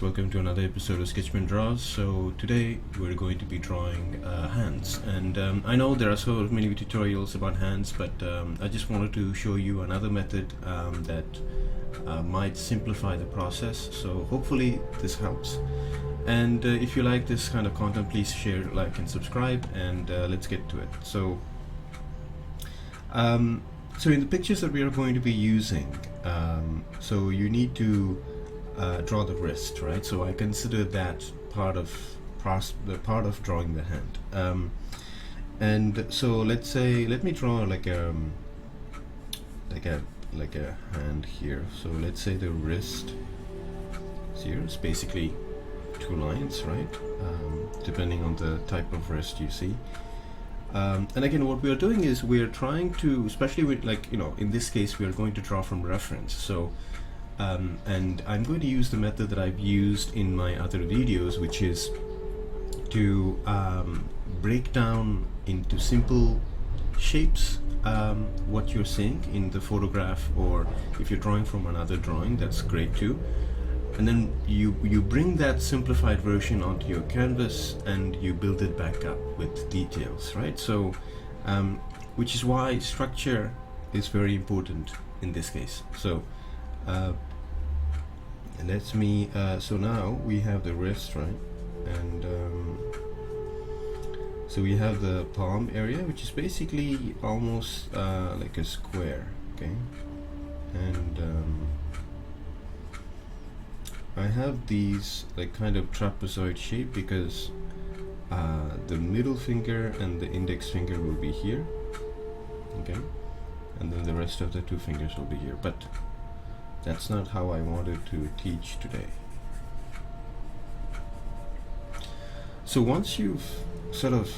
guys, welcome to another episode of Sketchman Draws. So today we're going to be drawing hands, and I know there are so many tutorials about hands, but I just wanted to show you another method that might simplify the process. So hopefully this helps, and if you like this kind of content, please share, like and subscribe, and let's get to it. So in the pictures that we are going to be using, so you need to draw the wrist, right? So I consider that part of drawing the hand. And so let me draw like a hand here. So let's say the wrist is here. It's basically two lines, right? Depending on the type of wrist you see. And again, what we are doing is we are trying to, especially with, like, in this case we are going to draw from reference. So and I'm going to use the method that I've used in my other videos, which is to break down into simple shapes what you're seeing in the photograph, or if you're drawing from another drawing, that's great too. And then you bring that simplified version onto your canvas and you build it back up with details, right? So which is why structure is very important in this case. So so now we have the wrist, right? And so we have the palm area, which is basically almost like a square, okay? And I have these like kind of trapezoid shape because the middle finger and the index finger will be here, okay? And then the rest of the two fingers will be here, but that's not how I wanted to teach today. So once you've sort of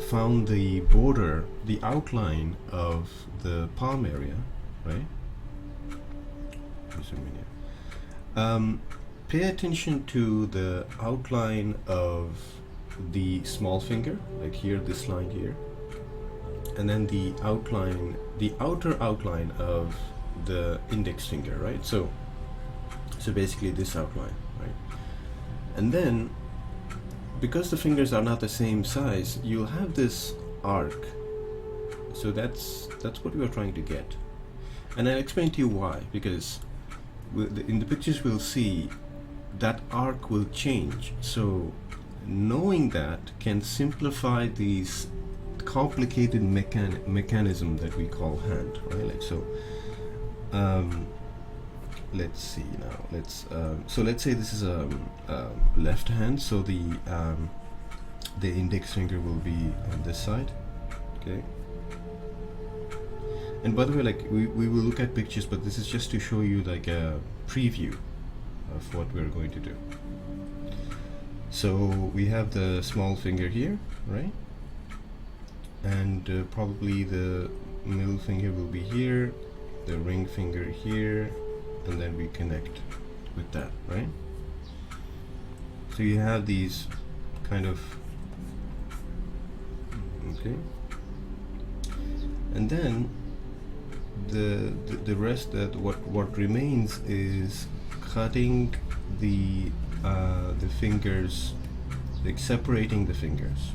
found the border, the outline of the palm area, right? Pay attention to the outline of the small finger, like here, this line here, and then the outer outline of the index finger, right? So basically this outline, right? And then because the fingers are not the same size, you'll have this arc. So that's what we are trying to get, and I'll explain to you why. Because in the pictures we'll see that arc will change, so knowing that can simplify these complicated mechanism that we call hand, right? Like so. Let's see now. Let's say this is a left hand, so the index finger will be on this side, okay? And by the way, like we will look at pictures, but this is just to show you like a preview of what we're going to do. So we have the small finger here, right? And probably the middle finger will be here, the ring finger here, and then we connect with that, right? So you have these kind of, okay, and then the rest, that what remains is cutting the fingers, like separating the fingers.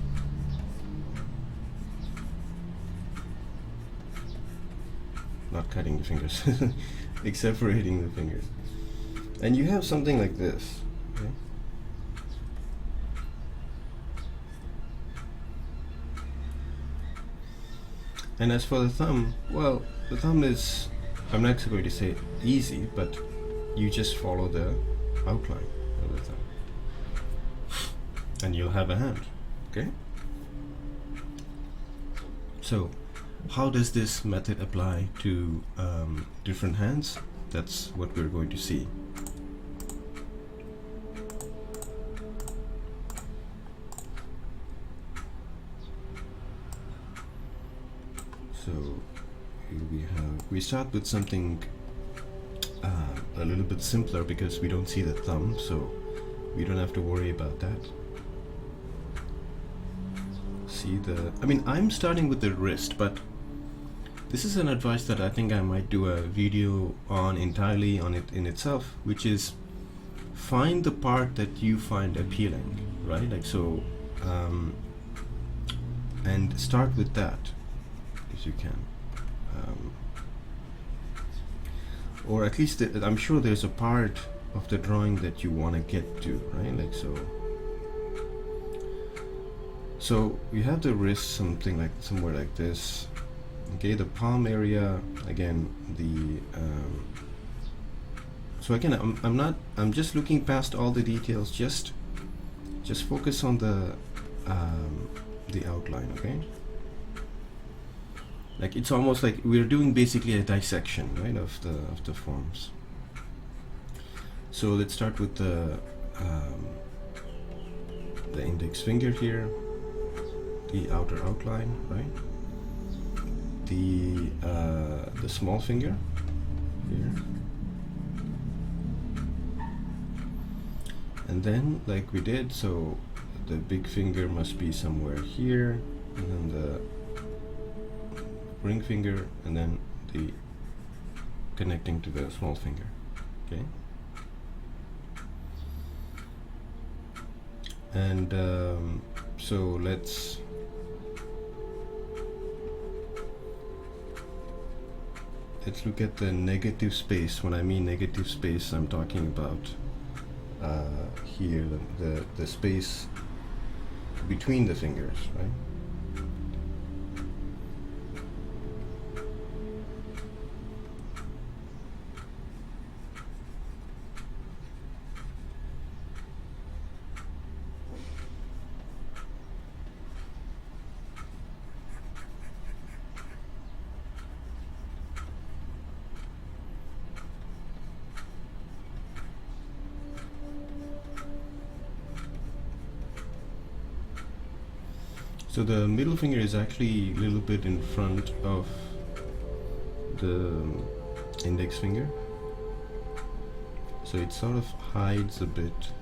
Not cutting the fingers, like separating the fingers. And you have something like this, okay? And as for the thumb, well, the thumb is, I'm not going to say easy, but you just follow the outline of the thumb and you'll have a hand, okay? So how does this method apply to different hands? That's what we're going to see. So here we start with something a little bit simpler because we don't see the thumb, so we don't have to worry about that. I'm starting with the wrist, but This is an advice that I think I might do a video on entirely on it in itself, which is find the part that you find appealing, right? Like so, and start with that if you can, or at least I'm sure there's a part of the drawing that you want to get to, right? Like so. So you have the wrist something like somewhere like this. Okay, the palm area again. So again, I'm just looking past all the details. Just focus on the outline. Okay. Like it's almost like we're doing basically a dissection, right, of the forms. So let's start with the index finger here, the outer outline, right? The small finger here, and then like we did, so the big finger must be somewhere here, and then the ring finger, and then the connecting to the small finger. Okay. And so let's look at the negative space. When I mean negative space, I'm talking about here the space between the fingers, right? So the middle finger is actually a little bit in front of the index finger, so it sort of hides a bit.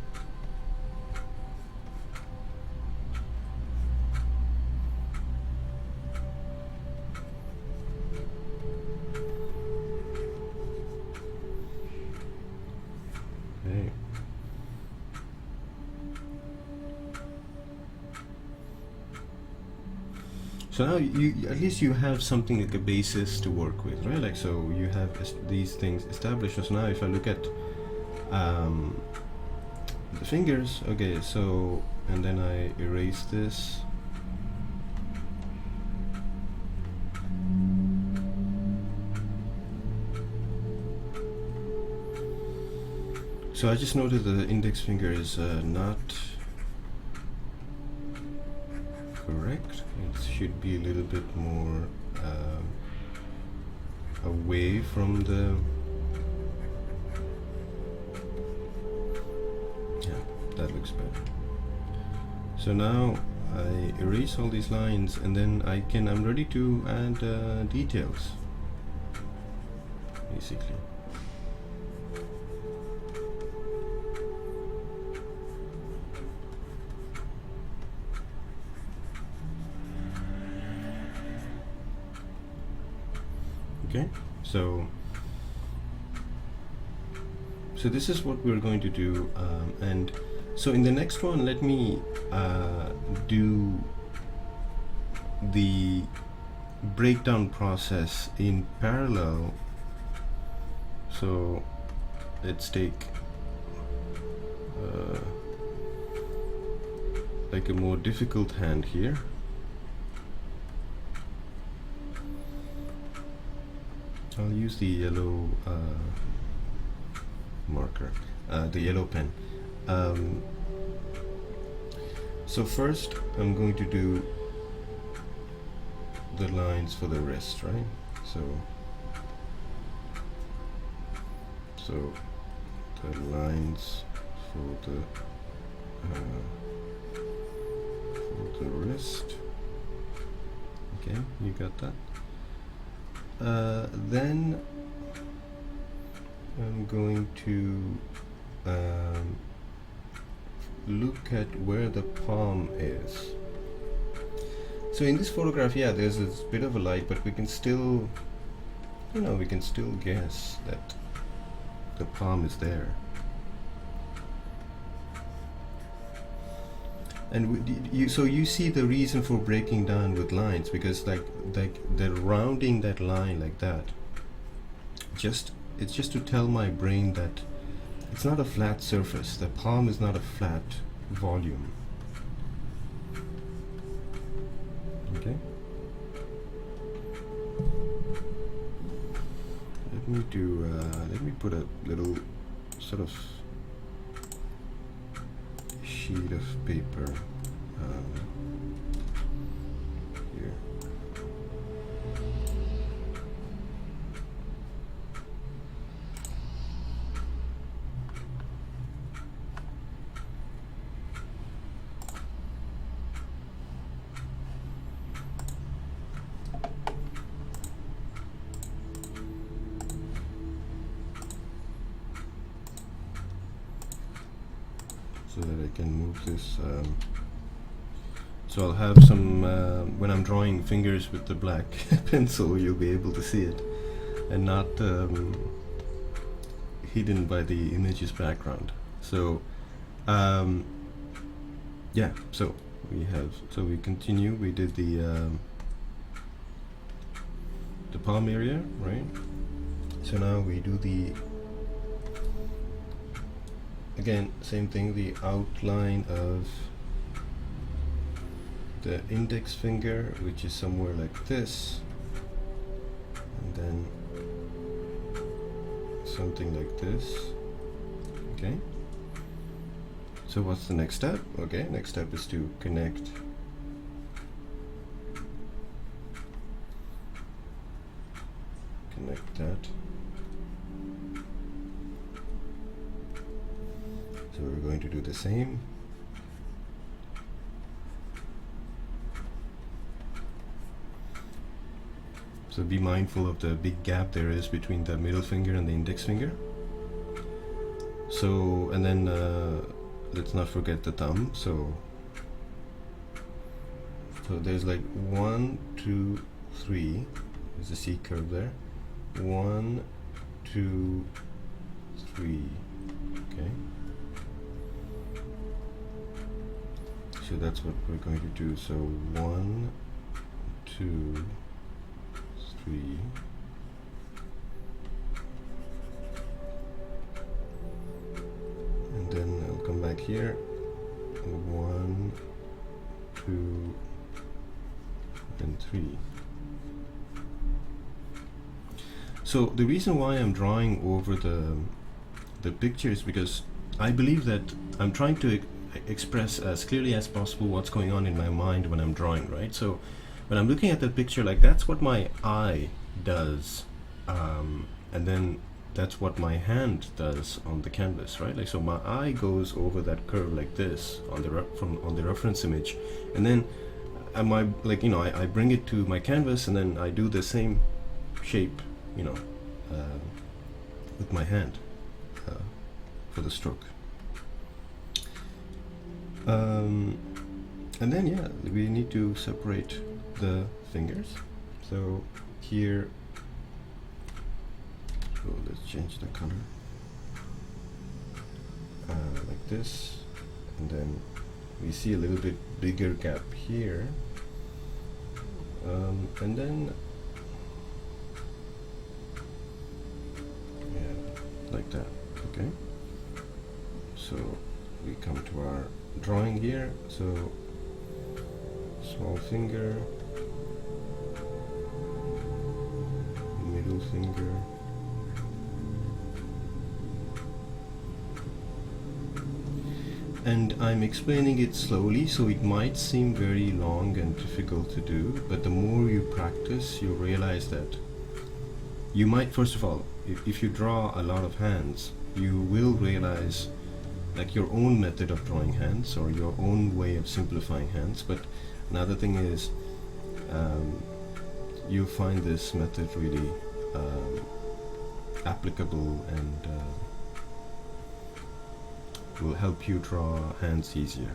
Okay. So now you at least you have something like a basis to work with, right? Like so you have these things established. So now if I look at the fingers, okay, so and then I erase this. So I just noted the index finger is not correct. It should be a little bit more away from the, yeah, that looks better. So now I erase all these lines, and then I'm ready to add details, basically. Okay, so this is what we're going to do, and so in the next one, let me do the breakdown process in parallel. So let's take like a more difficult hand here. I'll use the yellow marker, the yellow pen. So first I'm going to do the lines for the wrist, right? So the lines for the wrist. Okay, you got that? Then I'm going to look at where the palm is. So in this photograph, yeah, there's a bit of a light, but we can still, we can still guess that the palm is there. And so you see the reason for breaking down with lines, because like the rounding that line like that, it's just to tell my brain that it's not a flat surface. The palm is not a flat volume. Okay. Let me put a little sort of sheet of paper here. So that I can move this. So I'll have some, when I'm drawing fingers with the black pencil, you'll be able to see it and not hidden by the image's background. So yeah, so we continue. We did the palm area, right? So now we do the, again, same thing, the outline of the index finger, which is somewhere like this, and then something like this. Okay, so what's the next step? Okay, next step is to connect that. So we're going to do the same. So be mindful of the big gap there is between the middle finger and the index finger. So, and then let's not forget the thumb. So there's like 1, 2, 3. There's a C curve there. 1, 2, 3. Okay. So that's what we're going to do. So 1, 2, 3. And then I'll come back here. 1, 2, and 3. So the reason why I'm drawing over the picture is because I believe that I'm trying to express as clearly as possible what's going on in my mind when I'm drawing, right? So when I'm looking at that picture, like that's what my eye does, and then that's what my hand does on the canvas, right? Like, so my eye goes over that curve like this on the reference image, and then I bring it to my canvas, and then I do the same shape, with my hand for the stroke. And then yeah, we need to separate the fingers. So here, so let's change the color like this, and then we see a little bit bigger gap here, and then yeah, like that. Okay, so we come to our drawing here. So small finger, middle finger, and I'm explaining it slowly, so it might seem very long and difficult to do, but the more you practice, you realize that you might, first of all, if you draw a lot of hands, you will realize like your own method of drawing hands or your own way of simplifying hands. But another thing is you find this method really applicable and will help you draw hands easier.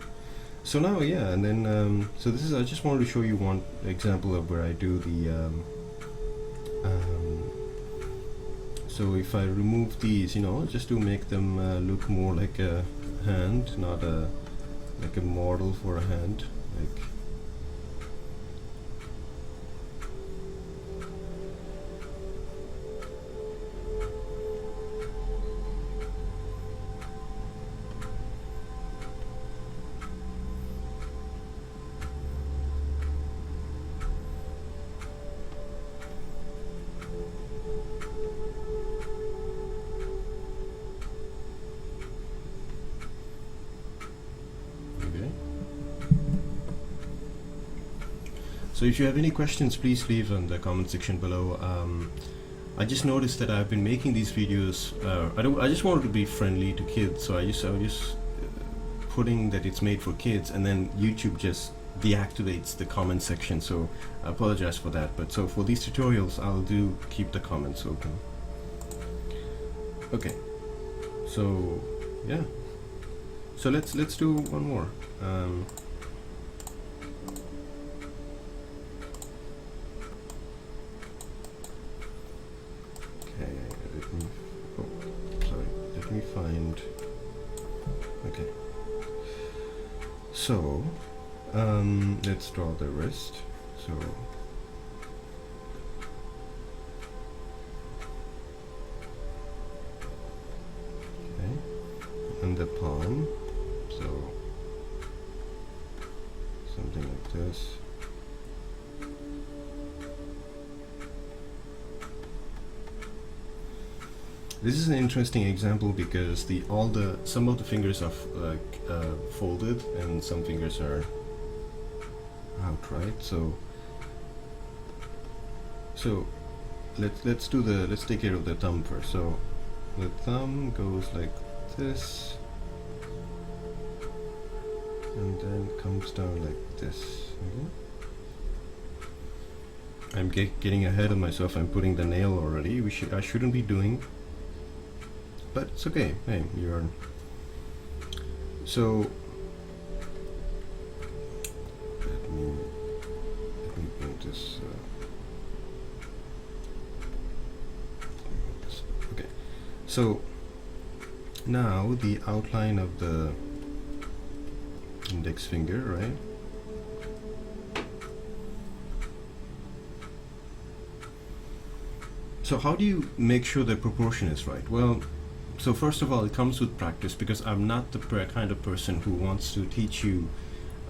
So now, yeah, and then so this is, I just wanted to show you one example of where I do the so if I remove these, just to make them look more like a hand, not a like a model for a hand, like so if you have any questions, please leave in the comment section below. I just noticed that I've been making these videos. I just wanted to be friendly to kids, so I was putting that it's made for kids, and then YouTube just deactivates the comment section. So I apologize for that. But so for these tutorials, I'll keep the comments open. Okay. So yeah. So let's do one more. Let me find. Okay. So let's draw the wrist. So okay, and the palm. So something like this. This is an interesting example because some of the fingers are folded and some fingers are out, right? So let's take care of the thumb first. So the thumb goes like this and then comes down like this. I'm getting ahead of myself. I'm putting the nail already. I shouldn't be doing. But it's okay. Hey, so let me bring this. Okay. So now the outline of the index finger, right? So how do you make sure the proportion is right? Well, so first of all, it comes with practice, because I'm not the kind of person who wants to teach you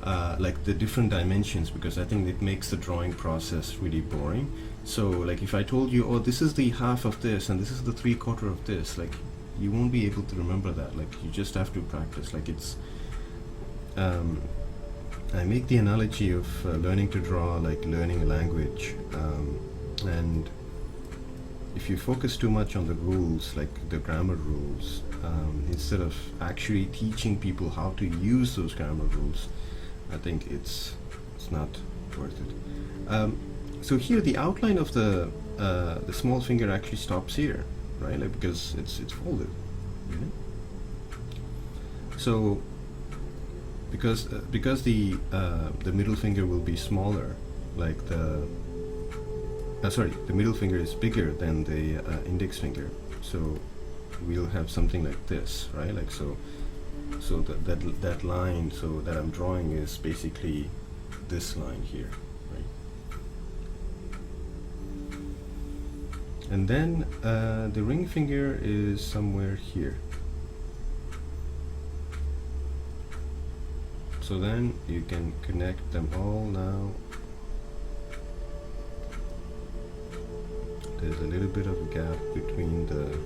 like the different dimensions, because I think it makes the drawing process really boring. So like if I told you, oh, this is the half of this and this is the 3/4 of this, like you won't be able to remember that. Like you just have to practice. Like it's I make the analogy of learning to draw like learning a language, and if you focus too much on the rules, like the grammar rules, instead of actually teaching people how to use those grammar rules, I think it's not worth it. So here the outline of the small finger actually stops here, right? Like because it's folded. Okay? So because the middle finger will be smaller, like the middle finger is bigger than the index finger, so we'll have something like this, right? Like so that line that I'm drawing is basically this line here, right? And then the ring finger is somewhere here. So then you can connect them all now. There's a little bit of a gap between the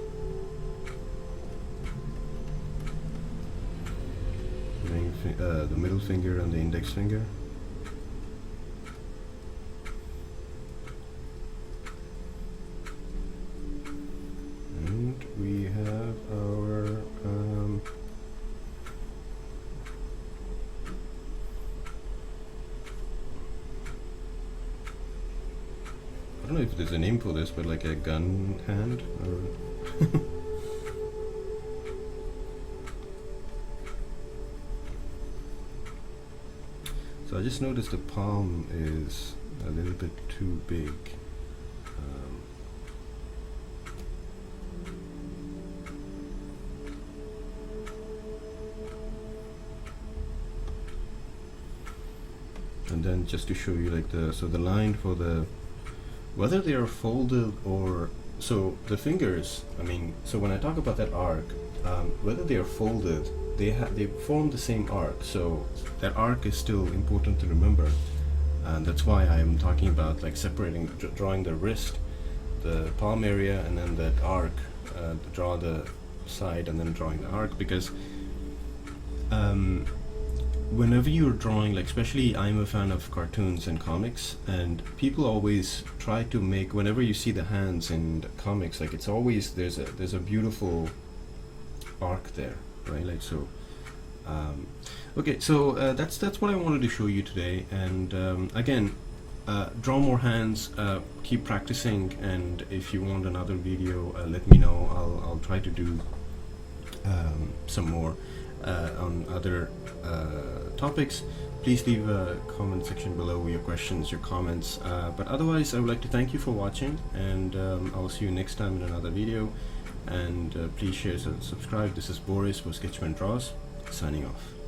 middle finger and the index finger. And we have our I don't know if there's a name for this, but like a gun hand or So I just noticed the palm is a little bit too big. and then just to show you like the line for the, whether they are folded or, so the fingers, I mean, so when I talk about that arc, whether they are folded, they form the same arc, so that arc is still important to remember, and that's why I am talking about like separating, drawing the wrist, the palm area, and then that arc, draw the side and then drawing the arc, because whenever you're drawing, like especially I'm a fan of cartoons and comics, and people always try to make, whenever you see the hands in comics, like it's always, there's a beautiful arc there, right? Like so. Okay, so that's what I wanted to show you today, and again, draw more hands, keep practicing, and if you want another video, let me know. I'll try to do some more on other topics. Please leave a comment section below your questions, your comments, but otherwise I would like to thank you for watching, and I'll see you next time in another video, and please share and subscribe. This is Boris for Sketchman Draws, signing off.